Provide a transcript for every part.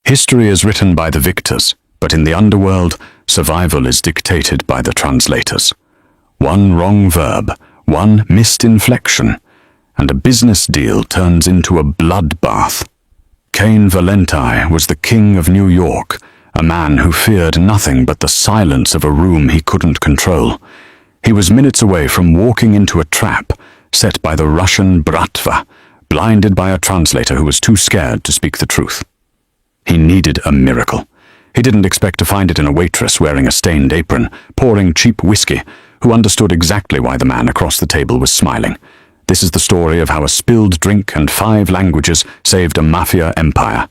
History is written by the victors, but in the underworld, survival is dictated by the translators. One wrong verb, one missed inflection, and a business deal turns into a bloodbath. Cain Valenti was the king of New York, a man who feared nothing but the silence of a room he couldn't control. He was minutes away from walking into a trap set by the Russian bratva, blinded by a translator who was too scared to speak the truth. He needed a miracle. He didn't expect to find it in a waitress wearing a stained apron, pouring cheap whiskey, who understood exactly why the man across the table was smiling. This is the story of how a spilled drink and 5 languages saved a mafia empire.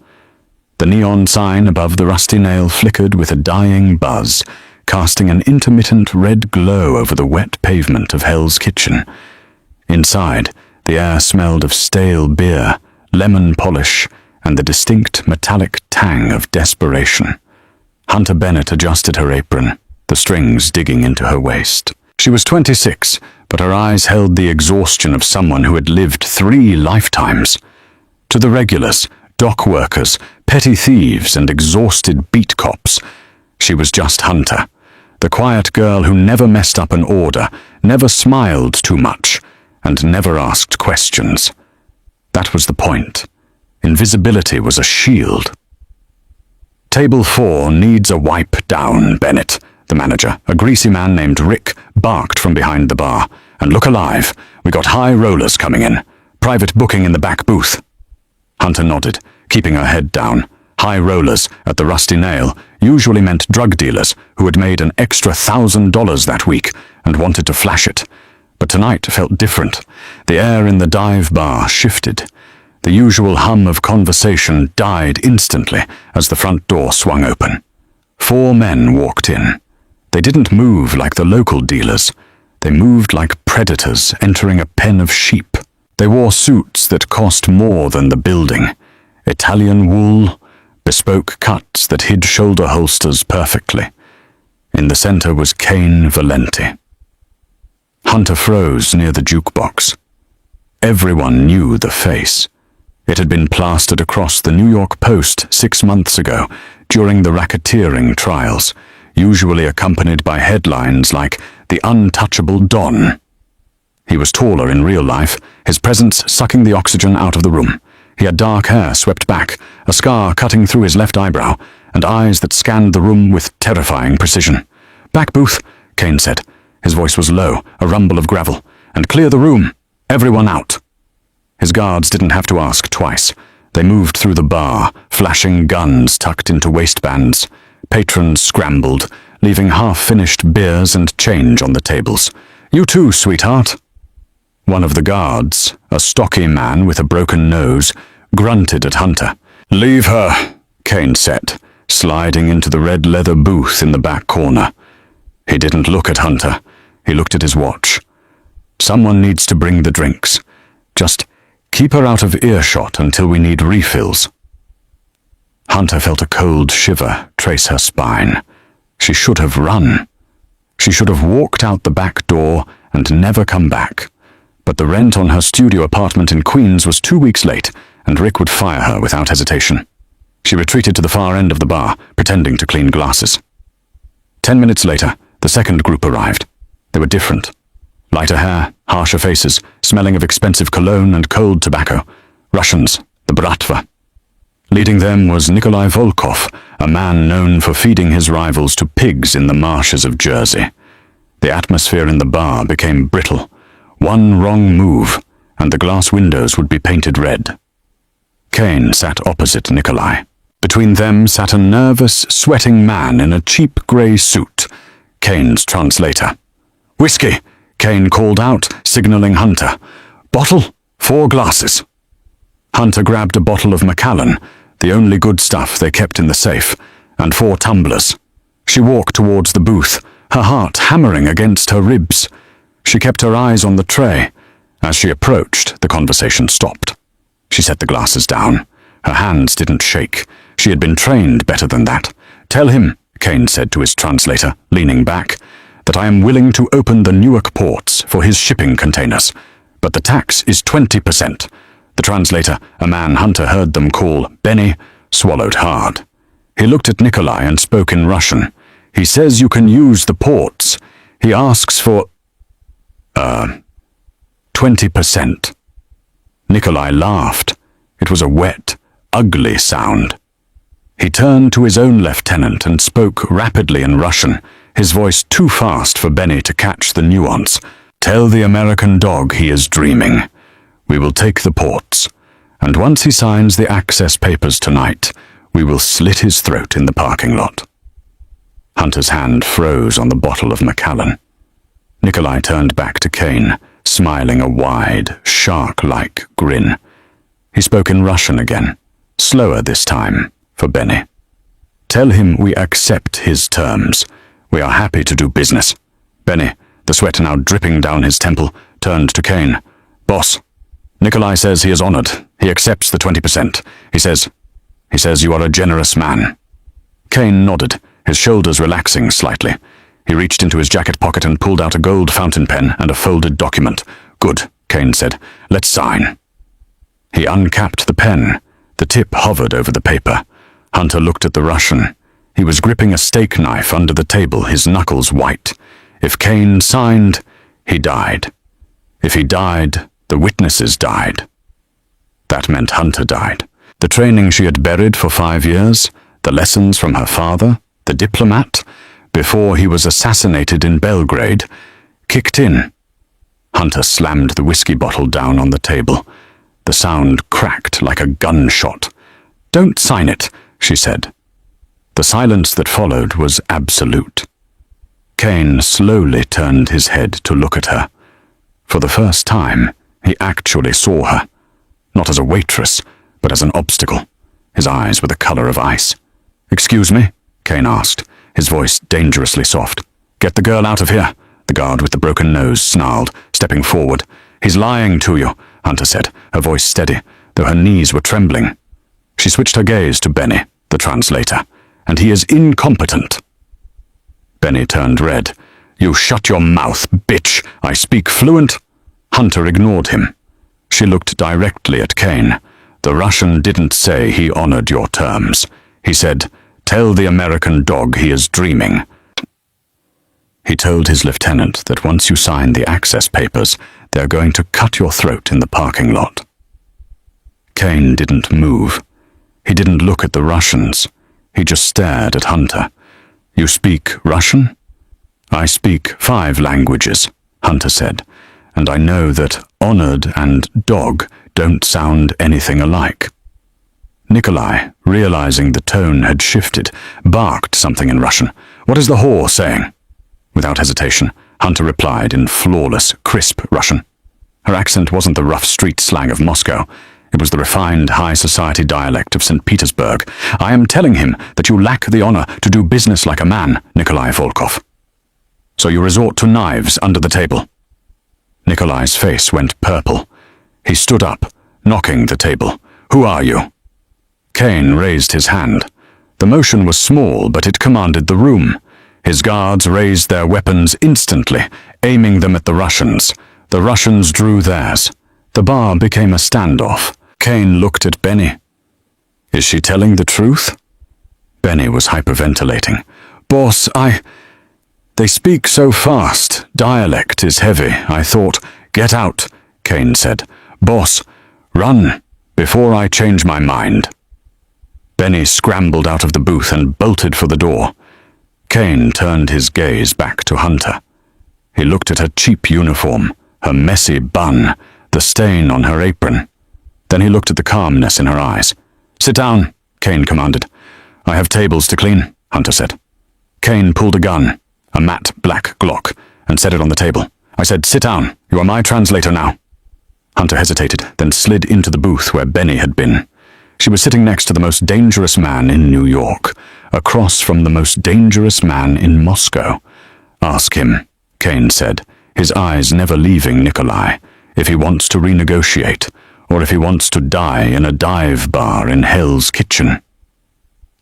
The neon sign above the rusty nail flickered with a dying buzz, casting an intermittent red glow over the wet pavement of Hell's Kitchen. Inside, the air smelled of stale beer, lemon polish, and the distinct metallic tang of desperation. Hunter Bennett adjusted her apron, the strings digging into her waist. She was 26, but her eyes held the exhaustion of someone who had lived 3 lifetimes. To the regulars, dock workers, petty thieves, and exhausted beat cops, she was just Hunter, the quiet girl who never messed up an order, never smiled too much, and never asked questions. That was the point. Invisibility was a shield. Table 4 needs a wipe down, Bennett, the manager, a greasy man named Rick, barked from behind the bar. And look alive, we got high rollers coming in. Private booking in the back booth. Hunter nodded, keeping her head down. High rollers, at the Rusty Nail, usually meant drug dealers who had made an extra $1,000 that week and wanted to flash it. But tonight felt different. The air in the dive bar shifted. The usual hum of conversation died instantly as the front door swung open. 4 men walked in. They didn't move like the local dealers. They moved like predators entering a pen of sheep. They wore suits that cost more than the building. Italian wool, bespoke cuts that hid shoulder holsters perfectly. In the center was Cain Valenti. Hunter froze near the jukebox. Everyone knew the face. It had been plastered across the New York Post 6 months ago during the racketeering trials, usually accompanied by headlines like "The Untouchable Don." He was taller in real life, his presence sucking the oxygen out of the room. He had dark hair swept back, a scar cutting through his left eyebrow, and eyes that scanned the room with terrifying precision. "Back booth," Cain said. His voice was low, a rumble of gravel. "And clear the room. Everyone out." His guards didn't have to ask twice. They moved through the bar, flashing guns tucked into waistbands. Patrons scrambled, leaving half-finished beers and change on the tables. "You too, sweetheart." One of the guards, a stocky man with a broken nose, grunted at Hunter. "Leave her," Cain said, sliding into the red leather booth in the back corner. He didn't look at Hunter. He looked at his watch. "Someone needs to bring the drinks. Just keep her out of earshot until we need refills." Hunter felt a cold shiver trace her spine. She should have run. She should have walked out the back door and never come back. But the rent on her studio apartment in Queens was 2 weeks late, and Rick would fire her without hesitation. She retreated to the far end of the bar, pretending to clean glasses. 10 minutes later, the second group arrived. They were different. Lighter hair, harsher faces, smelling of expensive cologne and cold tobacco. Russians, the bratva. Leading them was Nikolai Volkov, a man known for feeding his rivals to pigs in the marshes of Jersey. The atmosphere in the bar became brittle. One wrong move, and the glass windows would be painted red. Cain sat opposite Nikolai. Between them sat a nervous, sweating man in a cheap grey suit, Cain's translator. "Whiskey," Cain called out, signaling Hunter. "Bottle, 4 glasses." Hunter grabbed a bottle of Macallan, the only good stuff they kept in the safe, and 4 tumblers. She walked towards the booth, her heart hammering against her ribs. She kept her eyes on the tray. As she approached, the conversation stopped. She set the glasses down. Her hands didn't shake. She had been trained better than that. "Tell him," Cain said to his translator, leaning back, "that I am willing to open the Newark ports for his shipping containers. But the tax is 20%. The translator, a man Hunter heard them call Benny, swallowed hard. He looked at Nikolai and spoke in Russian. He says you can use the ports. He asks for 20%. Nikolai laughed. It was a wet, ugly sound. He turned to his own lieutenant and spoke rapidly in Russian, his voice too fast for Benny to catch the nuance. Tell the American dog he is dreaming. We will take the ports, and once he signs the access papers tonight, we will slit his throat in the parking lot. Hunter's hand froze on the bottle of Macallan. Nikolai turned back to Kane, smiling a wide, shark-like grin. He spoke in Russian again, slower this time, for Benny. Tell him we accept his terms. We are happy to do business. Benny, the sweat now dripping down his temple, turned to Kane. Boss, Nikolai says he is honored. He accepts the 20%. He says you are a generous man. Kane nodded, his shoulders relaxing slightly. He reached into his jacket pocket and pulled out a gold fountain pen and a folded document. Good, Kane said. Let's sign. He uncapped the pen. The tip hovered over the paper. Hunter looked at the Russian. He was gripping a steak knife under the table, his knuckles white. If Kane signed, he died. If he died, the witnesses died. That meant Hunter died. The training she had buried for 5 years, the lessons from her father, the diplomat, before he was assassinated in Belgrade, kicked in. Hunter slammed the whiskey bottle down on the table. The sound cracked like a gunshot. Don't sign it, she said. The silence that followed was absolute. Kane slowly turned his head to look at her. For the first time, he actually saw her. Not as a waitress, but as an obstacle. His eyes were the color of ice. Excuse me? Kane asked, his voice dangerously soft. Get the girl out of here, the guard with the broken nose snarled, stepping forward. He's lying to you, Hunter said, her voice steady, though her knees were trembling. She switched her gaze to Benny, the translator, and he is incompetent. Benny turned red. You shut your mouth, bitch. I speak fluent. Hunter ignored him. She looked directly at Kane. The Russian didn't say he honored your terms. He said, tell the American dog he is dreaming. He told his lieutenant that once you sign the access papers, they're going to cut your throat in the parking lot. Kane didn't move. He didn't look at the Russians. He just stared at Hunter. You speak Russian? I speak 5 languages, Hunter said, and I know that honored and dog don't sound anything alike. Nikolai, realizing the tone had shifted, barked something in Russian. What is the whore saying? Without hesitation, Hunter replied in flawless, crisp Russian. Her accent wasn't the rough street slang of Moscow. It was the refined high society dialect of St. Petersburg. I am telling him that you lack the honor to do business like a man, Nikolai Volkov. So you resort to knives under the table. Nikolai's face went purple. He stood up, knocking the table. Who are you? Kane raised his hand. The motion was small, but it commanded the room. His guards raised their weapons instantly, aiming them at the Russians. The Russians drew theirs. The bar became a standoff. Kane looked at Benny. Is she telling the truth? Benny was hyperventilating. Boss, They speak so fast. Dialect is heavy. I thought, get out, Kane said. Boss, run, before I change my mind. Benny scrambled out of the booth and bolted for the door. Kane turned his gaze back to Hunter. He looked at her cheap uniform, her messy bun, the stain on her apron. Then he looked at the calmness in her eyes. Sit down, Kane commanded. I have tables to clean, Hunter said. Kane pulled a gun, a matte black Glock, and set it on the table. I said, sit down. You are my translator now. Hunter hesitated, then slid into the booth where Benny had been. She was sitting next to the most dangerous man in New York, across from the most dangerous man in Moscow. Ask him, Kane said, his eyes never leaving Nikolai, if he wants to renegotiate, or if he wants to die in a dive bar in Hell's Kitchen.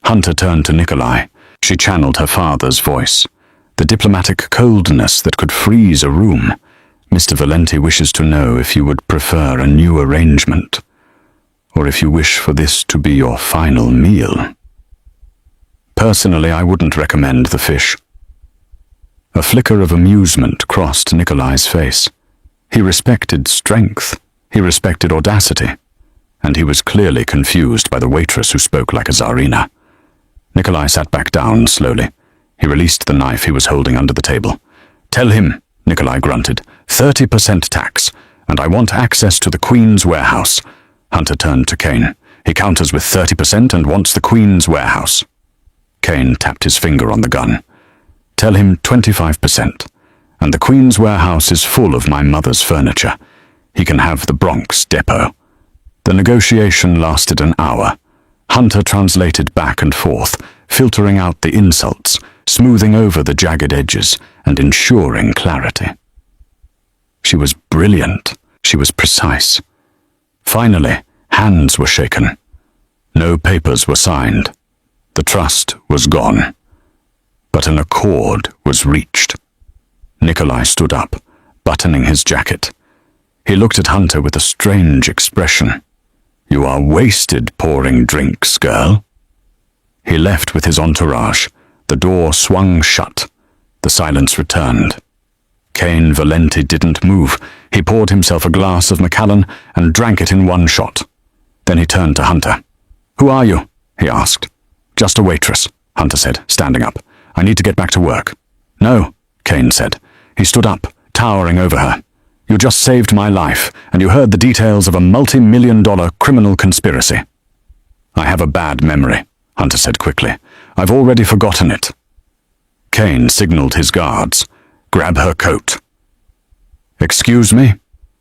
Hunter turned to Nikolai. She channeled her father's voice, the diplomatic coldness that could freeze a room. Mr. Valenti wishes to know if you would prefer a new arrangement. or if you wish for this to be your final meal. Personally, I wouldn't recommend the fish. A flicker of amusement crossed Nikolai's face. He respected strength, he respected audacity, and he was clearly confused by the waitress who spoke like a czarina. Nikolai sat back down slowly. He released the knife he was holding under the table. "Tell him," Nikolai grunted, 30% tax, and I want access to the Queen's warehouse." Hunter turned to Kane. "He counters with 30% and wants the Queen's warehouse." Kane tapped his finger on the gun. "Tell him 25%, and the Queen's warehouse is full of my mother's furniture. He can have the Bronx depot." The negotiation lasted an hour. Hunter translated back and forth, filtering out the insults, smoothing over the jagged edges, and ensuring clarity. She was brilliant. She was precise. Finally, hands were shaken. No papers were signed. The trust was gone. But an accord was reached. Nikolai stood up, buttoning his jacket. He looked at Hunter with a strange expression. "You are wasted pouring drinks, girl." He left with his entourage. The door swung shut. The silence returned. Kane Valenti didn't move. He poured himself a glass of Macallan and drank it in one shot. Then he turned to Hunter. "Who are you?" he asked. "Just a waitress," Hunter said, standing up. "I need to get back to work." "No," Kane said. He stood up, towering over her. "You just saved my life, and you heard the details of a multi-million-dollar criminal conspiracy." "I have a bad memory," Hunter said quickly. "I've already forgotten it." Kane signaled his guards. "Grab her coat." "Excuse me?"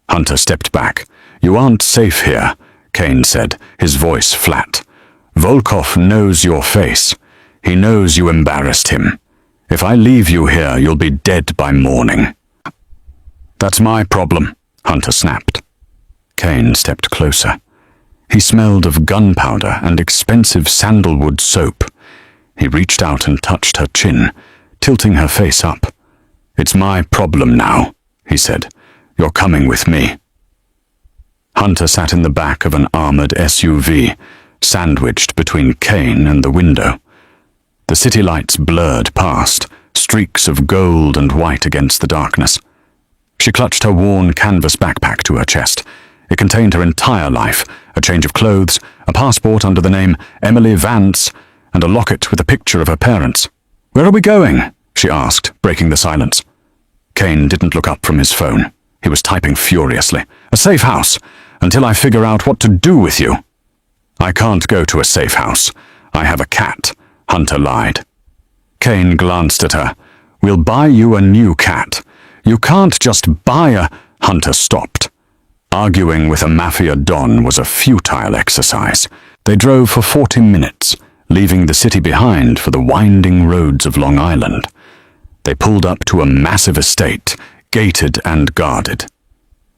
Hunter stepped back. "You aren't safe here," Kane said, his voice flat. "Volkov knows your face. He knows you embarrassed him. If I leave you here, you'll be dead by morning." "That's my problem," Hunter snapped. Kane stepped closer. He smelled of gunpowder and expensive sandalwood soap. He reached out and touched her chin, tilting her face up. "It's my problem now," he said. "You're coming with me." Hunter sat in the back of an armored SUV, sandwiched between Kane and the window. The city lights blurred past, streaks of gold and white against the darkness. She clutched her worn canvas backpack to her chest. It contained her entire life, a change of clothes, a passport under the name Emily Vance, and a locket with a picture of her parents. "Where are we going?" she asked, breaking the silence. Kane didn't look up from his phone. He was typing furiously. "A safe house, until I figure out what to do with you." "I can't go to a safe house. I have a cat," Hunter lied. Kane glanced at her. "We'll buy you a new cat. You can't just buy a—" Hunter stopped. Arguing with a mafia don was a futile exercise. They drove for 40 minutes, leaving the city behind for the winding roads of Long Island. They pulled up to a massive estate, gated and guarded.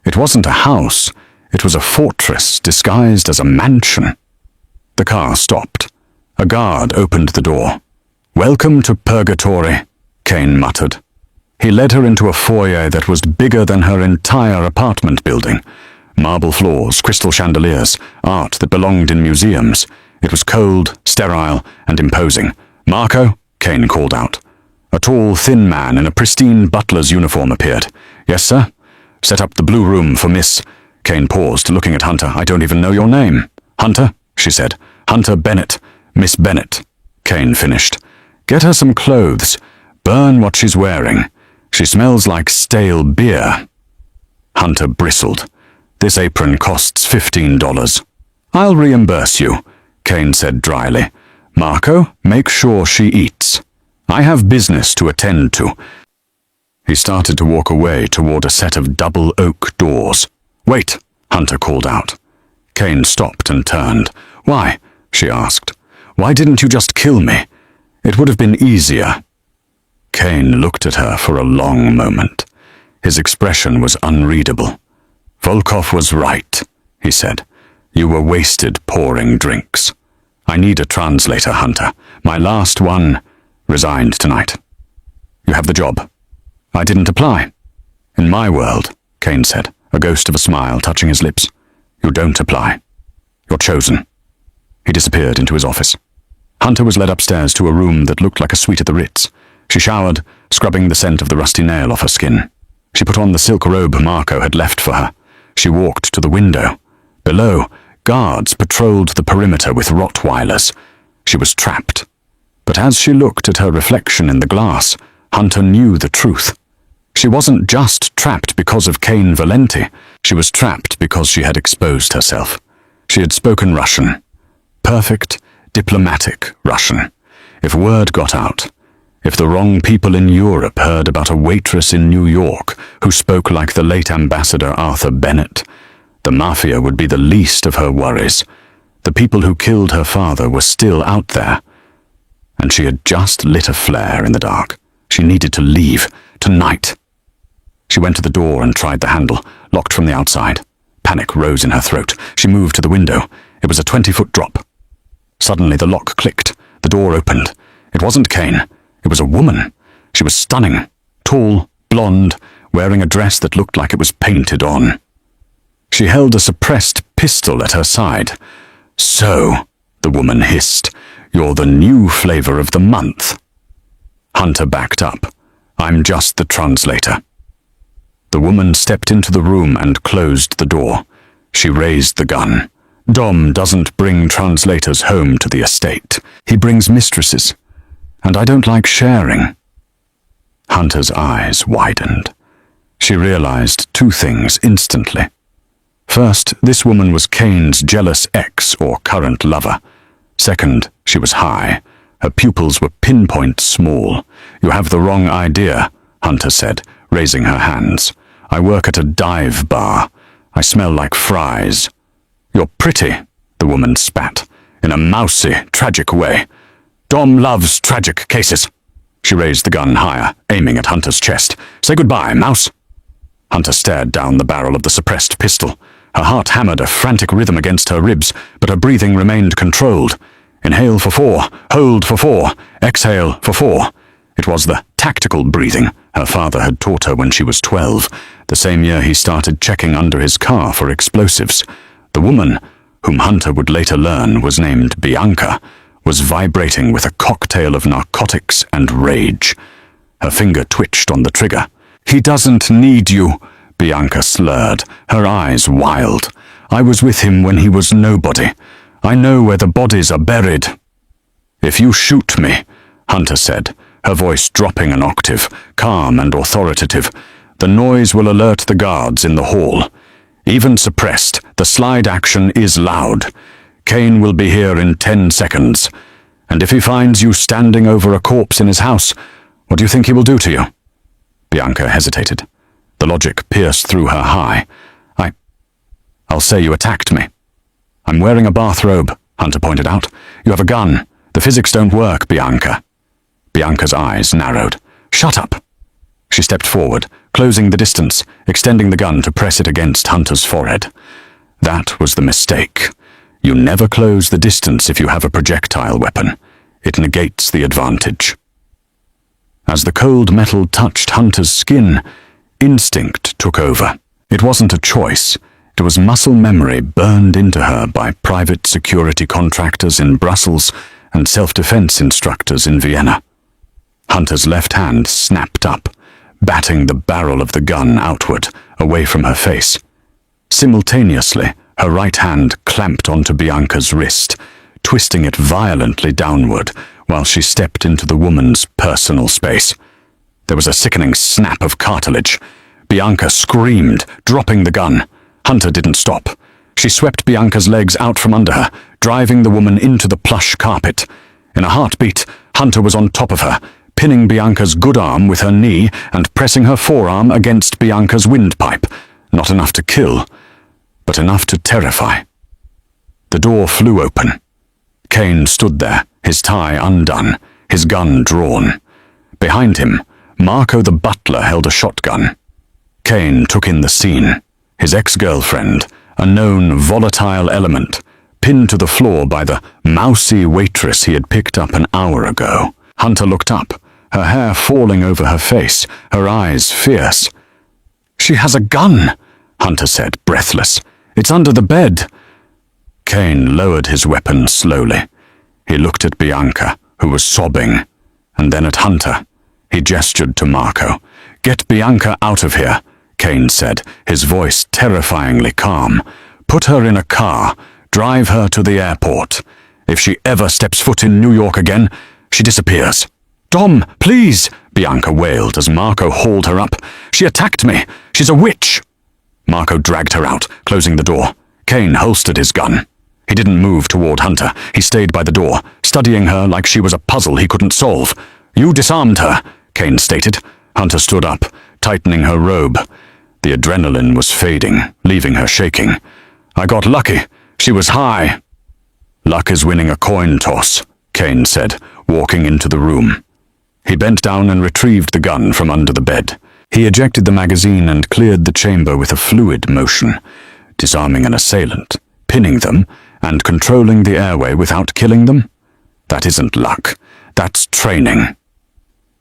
It wasn't a house, it was a fortress disguised as a mansion. The car stopped. A guard opened the door. "Welcome to Purgatory," Kane muttered. He led her into a foyer that was bigger than her entire apartment building. Marble floors, crystal chandeliers, art that belonged in museums. It was cold, sterile, and imposing. "Marco," Kane called out. A tall, thin man in a pristine butler's uniform appeared. "Yes, sir?" "Set up the blue room for Miss—" Kane paused, looking at Hunter. "I don't even know your name." "Hunter," she said. "Hunter Bennett. Miss Bennett." Kane finished. "Get her some clothes. Burn what she's wearing. She smells like stale beer." Hunter bristled. "This apron costs $15. "I'll reimburse you," Kane said dryly. "Marco, make sure she eats. I have business to attend to." He started to walk away toward a set of double oak doors. "Wait," Hunter called out. Kane stopped and turned. "Why?" she asked. "Why didn't you just kill me? It would have been easier." Kane looked at her for a long moment. His expression was unreadable. "Volkov was right," he said. "You were wasted pouring drinks. I need a translator, Hunter. My last one resigned tonight. You have the job." "I didn't apply." "In my world," Kane said, a ghost of a smile touching his lips, "you don't apply." You're chosen." He disappeared into his office. Hunter was led upstairs to a room that looked like a suite at the Ritz. She showered, scrubbing the scent of the rusty nail off her skin. She put on the silk robe Marco had left for her. She walked to the window. Below, guards patrolled the perimeter with Rottweilers. She was trapped. But as she looked at her reflection in the glass, Hunter knew the truth. She wasn't just trapped because of Cain Valenti. She was trapped because she had exposed herself. She had spoken Russian. Perfect, diplomatic Russian. If word got out, if the wrong people in Europe heard about a waitress in New York who spoke like the late Ambassador Arthur Bennett, the Mafia would be the least of her worries. The people who killed her father were still out there. And she had just lit a flare in the dark. She needed to leave, tonight. She went to the door and tried the handle, locked from the outside. Panic rose in her throat. She moved to the window. It was a 20-foot drop. Suddenly the lock clicked. The door opened. It wasn't Cain. It was a woman. She was stunning, tall, blonde, wearing a dress that looked like it was painted on. She held a suppressed pistol at her side. "So," the woman hissed, "you're the new flavor of the month." Hunter backed up. "I'm just the translator." The woman stepped into the room and closed the door. She raised the gun. "Dom doesn't bring translators home to the estate. He brings mistresses. And I don't like sharing." Hunter's eyes widened. She realized two things instantly. First, this woman was Cain's jealous ex or current lover. Second, she was high. Her pupils were pinpoint small. "You have the wrong idea," Hunter said, raising her hands. "I work at a dive bar. I smell like fries." "You're pretty," the woman spat, in a mousy, tragic way. "Dom loves tragic cases." She raised the gun higher, aiming at Hunter's chest. "Say goodbye, mouse." Hunter stared down the barrel of the suppressed pistol. Her heart hammered a frantic rhythm against her ribs, but her breathing remained controlled. Inhale for 4, hold for 4, exhale for 4. It was the tactical breathing her father had taught her when she was 12, the same year he started checking under his car for explosives. The woman, whom Hunter would later learn was named Bianca, was vibrating with a cocktail of narcotics and rage. Her finger twitched on the trigger. "He doesn't need you," Bianca slurred, her eyes wild. "I was with him when he was nobody. I know where the bodies are buried." "If you shoot me," Hunter said, her voice dropping an octave, calm and authoritative, "the noise will alert the guards in the hall. Even suppressed, the slide action is loud. Cain will be here in 10 seconds. And if he finds you standing over a corpse in his house, what do you think he will do to you?" Bianca hesitated. The logic pierced through her high. I'll say you attacked me." "I'm wearing a bathrobe," Hunter pointed out. "You have a gun. The physics don't work, Bianca." Bianca's eyes narrowed. "Shut up." She stepped forward, closing the distance, extending the gun to press it against Hunter's forehead. That was the mistake. You never close the distance if you have a projectile weapon. It negates the advantage. As the cold metal touched Hunter's skin, instinct took over. It wasn't a choice. It was muscle memory burned into her by private security contractors in Brussels and self-defense instructors in Vienna. Hunter's left hand snapped up, batting the barrel of the gun outward, away from her face. Simultaneously, her right hand clamped onto Bianca's wrist, twisting it violently downward while she stepped into the woman's personal space. There was a sickening snap of cartilage. Bianca screamed, dropping the gun. Hunter didn't stop. She swept Bianca's legs out from under her, driving the woman into the plush carpet. In a heartbeat, Hunter was on top of her, pinning Bianca's good arm with her knee and pressing her forearm against Bianca's windpipe. Not enough to kill, but enough to terrify. The door flew open. Cain stood there, his tie undone, his gun drawn. Behind him, Marco the butler held a shotgun. Cain took in the scene. His ex-girlfriend, a known volatile element, pinned to the floor by the mousy waitress he had picked up an hour ago. Hunter looked up, her hair falling over her face, her eyes fierce. "She has a gun," Hunter said, breathless. "It's under the bed." Kane lowered his weapon slowly. He looked at Bianca, who was sobbing, and then at Hunter. He gestured to Marco. "Get Bianca out of here," Kane said, his voice terrifyingly calm. "Put her in a car. Drive her to the airport. If she ever steps foot in New York again, she disappears." "Dom, please," Bianca wailed as Marco hauled her up. "She attacked me. She's a witch." Marco dragged her out, closing the door. Kane holstered his gun. He didn't move toward Hunter. He stayed by the door, studying her like she was a puzzle he couldn't solve. "You disarmed her," Kane stated. Hunter stood up, tightening her robe. The adrenaline was fading, leaving her shaking. "I got lucky. She was high." "Luck is winning a coin toss," Kane said, walking into the room. He bent down and retrieved the gun from under the bed. He ejected the magazine and cleared the chamber with a fluid motion, disarming an assailant, pinning them, and controlling the airway without killing them. That isn't luck. That's training.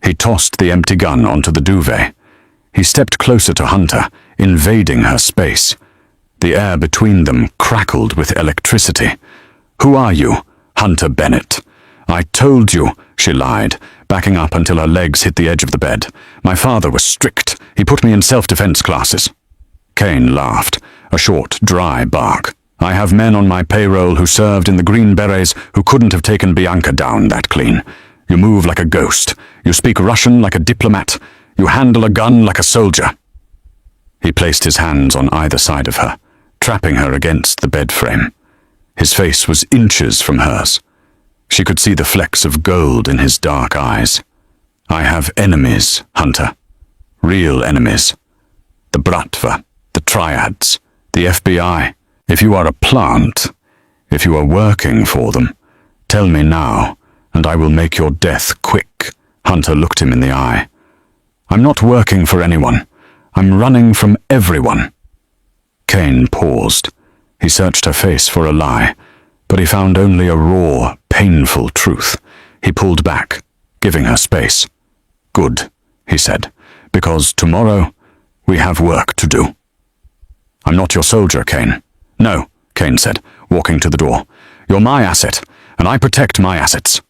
He tossed the empty gun onto the duvet. He stepped closer to Hunter, invading her space. The air between them crackled with electricity. "Who are you?" "Hunter Bennett." "I told you," she lied, backing up until her legs hit the edge of the bed. "My father was strict. He put me in self-defense classes." Kane laughed, a short, dry bark. "I have men on my payroll who served in the Green Berets who couldn't have taken Bianca down that clean. You move like a ghost. You speak Russian like a diplomat. You handle a gun like a soldier." He placed his hands on either side of her, trapping her against the bed frame. His face was inches from hers. She could see the flecks of gold in his dark eyes. "I have enemies, Hunter. Real enemies. The bratva, the triads, the FBI. If you are a plant, if you are working for them, tell me now, and I will make your death quick." Hunter looked him in the eye. "I'm not working for anyone. I'm running from everyone." Kane paused. He searched her face for a lie, but he found only a raw, painful truth. He pulled back, giving her space. "Good," he said, "because tomorrow we have work to do." "I'm not your soldier, Kane." "No," Kane said, walking to the door. "You're my asset, and I protect my assets."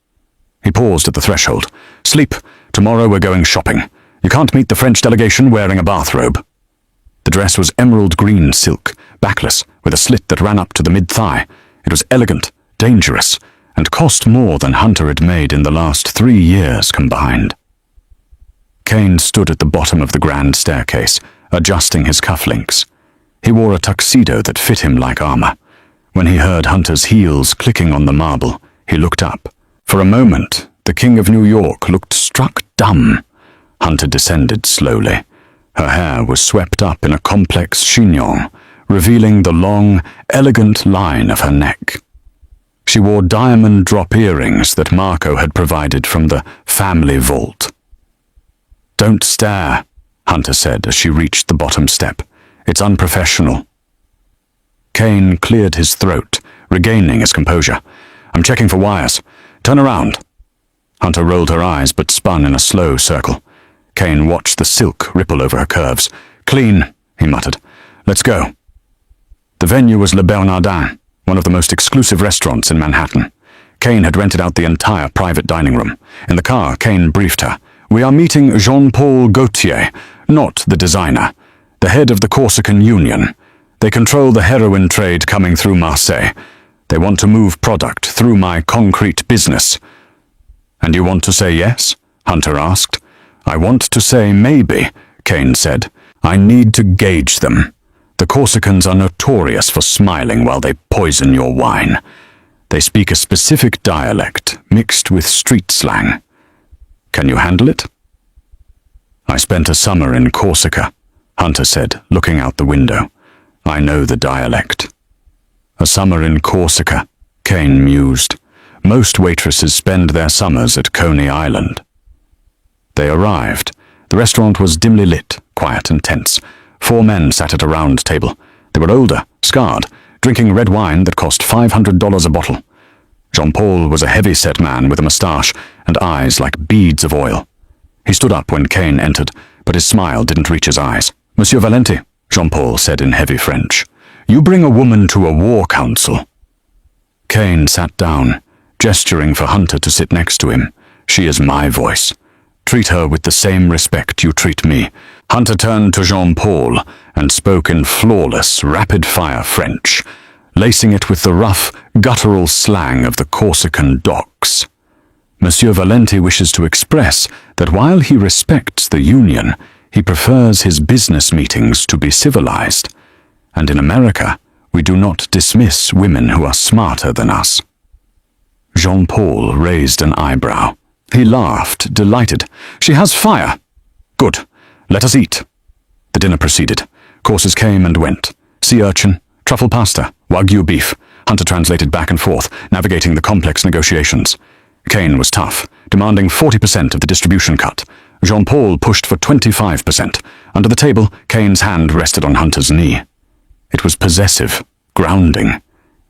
He paused at the threshold. "Sleep. Tomorrow we're going shopping. You can't meet the French delegation wearing a bathrobe." The dress was emerald green silk, backless, with a slit that ran up to the mid-thigh. It was elegant, dangerous, and cost more than Hunter had made in the last 3 years combined. Kane stood at the bottom of the grand staircase, adjusting his cufflinks. He wore a tuxedo that fit him like armor. When he heard Hunter's heels clicking on the marble, he looked up. For a moment, the King of New York looked struck dumb. Hunter descended slowly. Her hair was swept up in a complex chignon, revealing the long, elegant line of her neck. She wore diamond drop earrings that Marco had provided from the family vault. "Don't stare," Hunter said as she reached the bottom step. "It's unprofessional." Kane cleared his throat, regaining his composure. "I'm checking for wires. Turn around." Hunter rolled her eyes but spun in a slow circle. Kane watched the silk ripple over her curves. "Clean," he muttered. "Let's go." The venue was Le Bernardin, one of the most exclusive restaurants in Manhattan. Kane had rented out the entire private dining room. In the car, Kane briefed her. "We are meeting Jean-Paul Gaultier, not the designer, the head of the Corsican Union. They control the heroin trade coming through Marseille. They want to move product through my concrete business." "And you want to say yes?" Hunter asked. "I want to say maybe," Kane said. "I need to gauge them. The Corsicans are notorious for smiling while they poison your wine. They speak a specific dialect mixed with street slang. Can you handle it?" "I spent a summer in Corsica," Hunter said, looking out the window. "I know the dialect." "A summer in Corsica," Kane mused. "Most waitresses spend their summers at Coney Island." They arrived. The restaurant was dimly lit, quiet and tense. 4 men sat at a round table. They were older, scarred, drinking red wine that cost $500 a bottle. Jean-Paul was a heavy-set man with a moustache and eyes like beads of oil. He stood up when Kane entered, but his smile didn't reach his eyes. "Monsieur Valenti," Jean-Paul said in heavy French, "you bring a woman to a war council." Kane sat down, gesturing for Hunter to sit next to him. She is my voice. Treat her with the same respect you treat me. Hunter turned to Jean-Paul and spoke in flawless, rapid-fire French, lacing it with the rough, guttural slang of the Corsican docks. Monsieur Valenti wishes to express that while he respects the union, he prefers his business meetings to be civilized. And in America, we do not dismiss women who are smarter than us. Jean-Paul raised an eyebrow. He laughed, delighted. She has fire. Good. Let us eat. The dinner proceeded. Courses came and went. Sea urchin, truffle pasta, wagyu beef. Hunter translated back and forth, navigating the complex negotiations. Kane was tough, demanding 40% of the distribution cut. Jean-Paul pushed for 25%. Under the table, Kane's hand rested on Hunter's knee. It was possessive, grounding.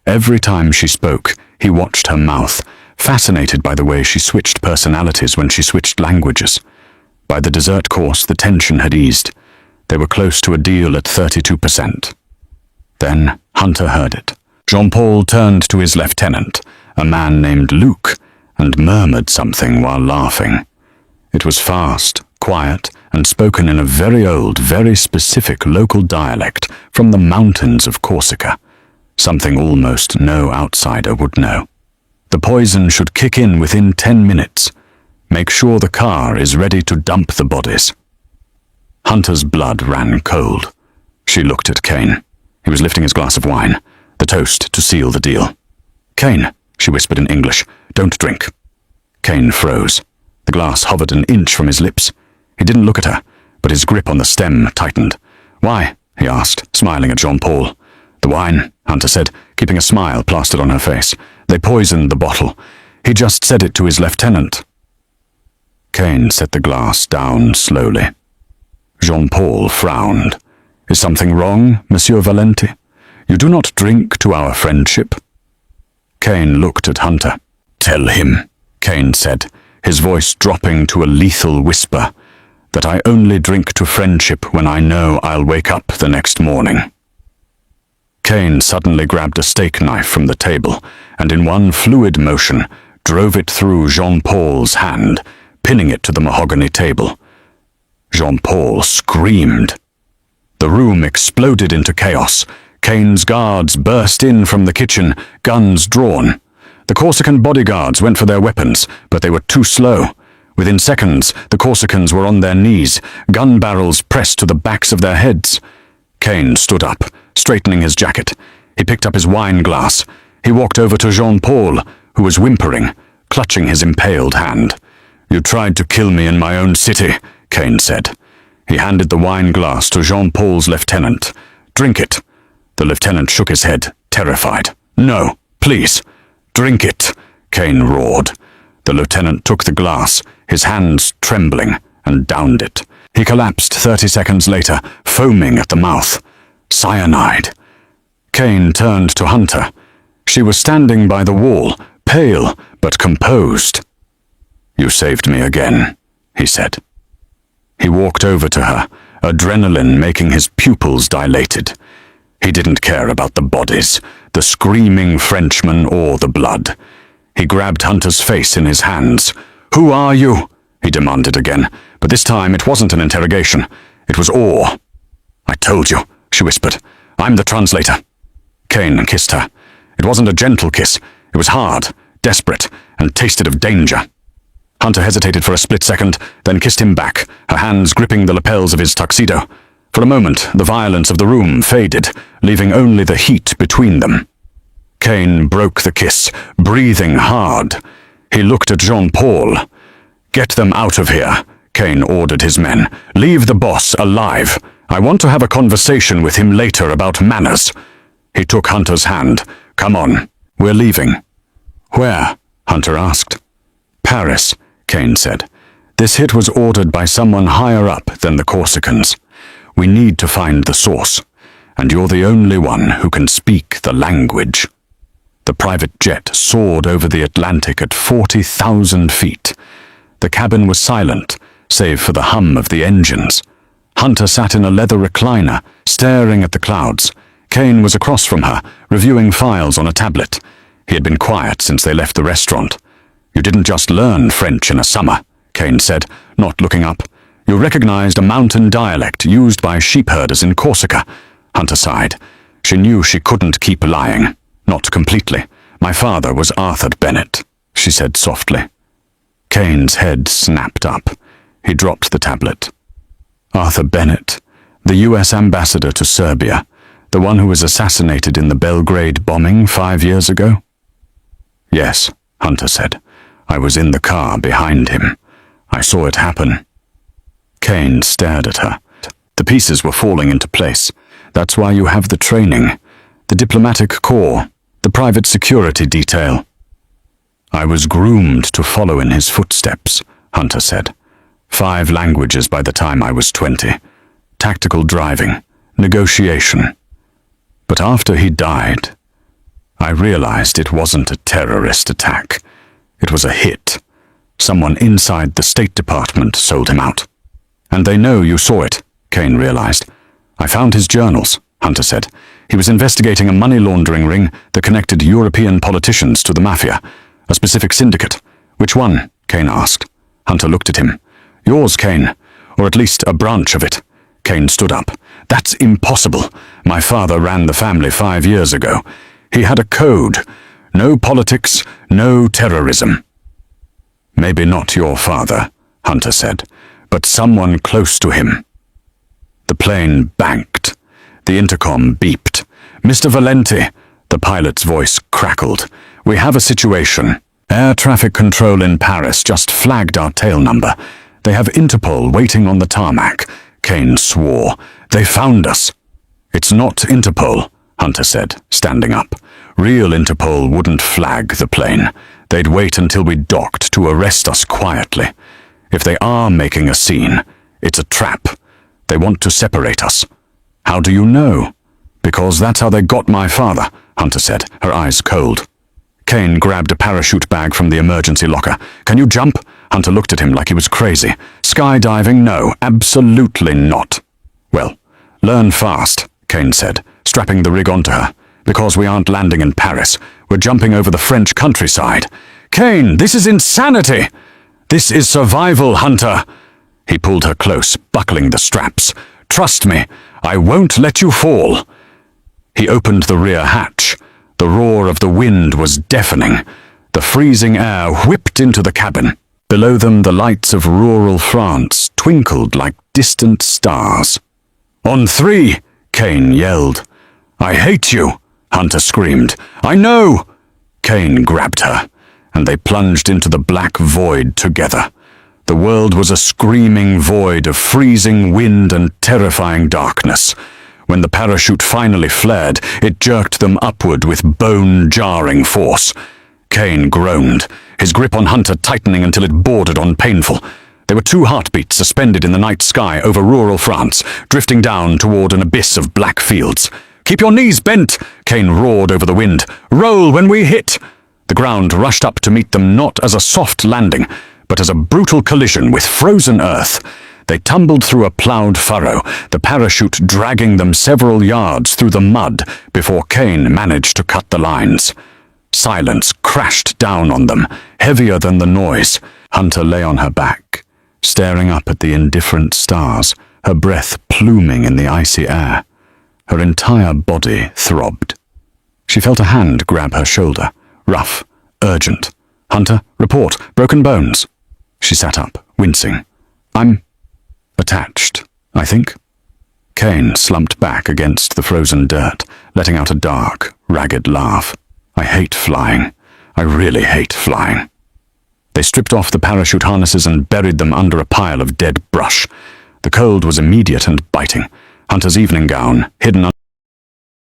Every time she spoke, he watched her mouth, fascinated by the way she switched personalities when she switched languages. By the dessert course, the tension had eased. They were close to a deal at 32%. Then Hunter heard it. Jean-Paul turned to his lieutenant, a man named Luc, and murmured something while laughing. It was fast, quiet, and spoken in a very old, very specific local dialect from the mountains of Corsica, something almost no outsider would know. The poison should kick in within 10 minutes. Make sure the car is ready to dump the bodies. Hunter's blood ran cold. She looked at Kane. He was lifting his glass of wine, the toast to seal the deal. "Kane," she whispered in English, "don't drink." Kane froze. The glass hovered an inch from his lips. He didn't look at her, but his grip on the stem tightened. "Why?" he asked, smiling at Jean-Paul. "The wine," Hunter said, keeping a smile plastered on her face. "They poisoned the bottle. He just said it to his lieutenant." Kane set the glass down slowly. Jean-Paul frowned. "Is something wrong, Monsieur Valenti? You do not drink to our friendship?" Kane looked at Hunter. "Tell him," Kane said, his voice dropping to a lethal whisper, "that I only drink to friendship when I know I'll wake up the next morning." Kane suddenly grabbed a steak knife from the table and in one fluid motion drove it through Jean-Paul's hand, pinning it to the mahogany table. Jean-Paul screamed. The room exploded into chaos. Kane's guards burst in from the kitchen, guns drawn. The Corsican bodyguards went for their weapons, but they were too slow. Within seconds, the Corsicans were on their knees, gun barrels pressed to the backs of their heads. Kane stood up, straightening his jacket. He picked up his wine glass. He walked over to Jean-Paul, who was whimpering, clutching his impaled hand. "You tried to kill me in my own city," Kane said. He handed the wine glass to Jean-Paul's lieutenant. "Drink it." The lieutenant shook his head, terrified. "No, please. Drink it," Kane roared. The lieutenant took the glass, his hands trembling, and downed it. He collapsed 30 seconds later, foaming at the mouth. Cyanide. Kane turned to Hunter. She was standing by the wall, pale but composed. "You saved me again," he said. He walked over to her, adrenaline making his pupils dilated. He didn't care about the bodies, the screaming Frenchman, or the blood. He grabbed Hunter's face in his hands. "Who are you?" he demanded again, but this time it wasn't an interrogation. It was awe. "I told you," she whispered. "I'm the translator." Kane kissed her. It wasn't a gentle kiss. It was hard, desperate, and tasted of danger. Hunter hesitated for a split second, then kissed him back, her hands gripping the lapels of his tuxedo. For a moment, the violence of the room faded, leaving only the heat between them. Kane broke the kiss, breathing hard. He looked at Jean-Paul. "Get them out of here," Kane ordered his men. "Leave the boss alive. I want to have a conversation with him later about manners." He took Hunter's hand. "Come on, we're leaving." "Where?" Hunter asked. "Paris," Kane said. "This hit was ordered by someone higher up than the Corsicans. We need to find the source, and you're the only one who can speak the language." The private jet soared over the Atlantic at 40,000 feet. The cabin was silent, save for the hum of the engines. Hunter sat in a leather recliner, staring at the clouds. Kane was across from her, reviewing files on a tablet. He had been quiet since they left the restaurant. "You didn't just learn French in a summer," Kane said, not looking up. "You recognized a mountain dialect used by sheepherders in Corsica." Hunter sighed. She knew she couldn't keep lying. Not completely. "My father was Arthur Bennett," she said softly. Kane's head snapped up. He dropped the tablet. "Arthur Bennett, the US ambassador to Serbia, the one who was assassinated in the Belgrade bombing 5 years ago?" "Yes," Hunter said. "I was in the car behind him. I saw it happen." Kane stared at her. The pieces were falling into place. "That's why you have the training, the diplomatic corps, the private security detail." "I was groomed to follow in his footsteps," Hunter said. 5 languages by the time I was 20. Tactical driving, negotiation. But after he died, I realized it wasn't a terrorist attack. It was a hit. Someone inside the State Department sold him out. "And they know you saw it," Kane realized. "I found his journals," Hunter said. "He was investigating a money laundering ring that connected European politicians to the Mafia. A specific syndicate." "Which one?" Kane asked. Hunter looked at him. "Yours, Kane. Or at least a branch of it." Kane stood up. "That's impossible. My father ran the family 5 years ago. He had a code. No politics, no terrorism." "Maybe not your father," Hunter said, "but someone close to him." The plane banked. The intercom beeped. "Mr. Valenti," the pilot's voice crackled. "We have a situation. Air traffic control in Paris just flagged our tail number. They have Interpol waiting on the tarmac." Kane swore. "They found us." "It's not Interpol," Hunter said, standing up. "Real Interpol wouldn't flag the plane. They'd wait until we docked to arrest us quietly. If they are making a scene, it's a trap. They want to separate us." "How do you know?" "Because that's how they got my father," Hunter said, her eyes cold. Kane grabbed a parachute bag from the emergency locker. "Can you jump?" Hunter looked at him like he was crazy. "Skydiving? No, absolutely not." "Well, learn fast," Kane said, strapping the rig onto her. "Because we aren't landing in Paris. We're jumping over the French countryside." "Kane, this is insanity!" "This is survival, Hunter." He pulled her close, buckling the straps. "Trust me, I won't let you fall." He opened the rear hatch. The roar of the wind was deafening. The freezing air whipped into the cabin. Below them, the lights of rural France twinkled like distant stars. "On 3, Kane yelled. "I hate you," Hunter screamed. "I know." Kane grabbed her, and they plunged into the black void together. The world was a screaming void of freezing wind and terrifying darkness. When the parachute finally flared, it jerked them upward with bone-jarring force. Kane groaned, his grip on Hunter tightening until it bordered on painful. There were 2 heartbeats suspended in the night sky over rural France, drifting down toward an abyss of black fields. "Keep your knees bent," Kane roared over the wind. "Roll when we hit." The ground rushed up to meet them not as a soft landing, but as a brutal collision with frozen earth. They tumbled through a plowed furrow, the parachute dragging them several yards through the mud before Kane managed to cut the lines. Silence crashed down on them, heavier than the noise. Hunter lay on her back, staring up at the indifferent stars, her breath pluming in the icy air. Her entire body throbbed. She felt a hand grab her shoulder, rough, urgent. "Hunter, report, broken bones." She sat up, wincing. "I'm attached, I think." Kane slumped back against the frozen dirt, letting out a dark, ragged laugh. "I hate flying. I really hate flying." They stripped off the parachute harnesses and buried them under a pile of dead brush. The cold was immediate and biting. Hunter's evening gown, hidden under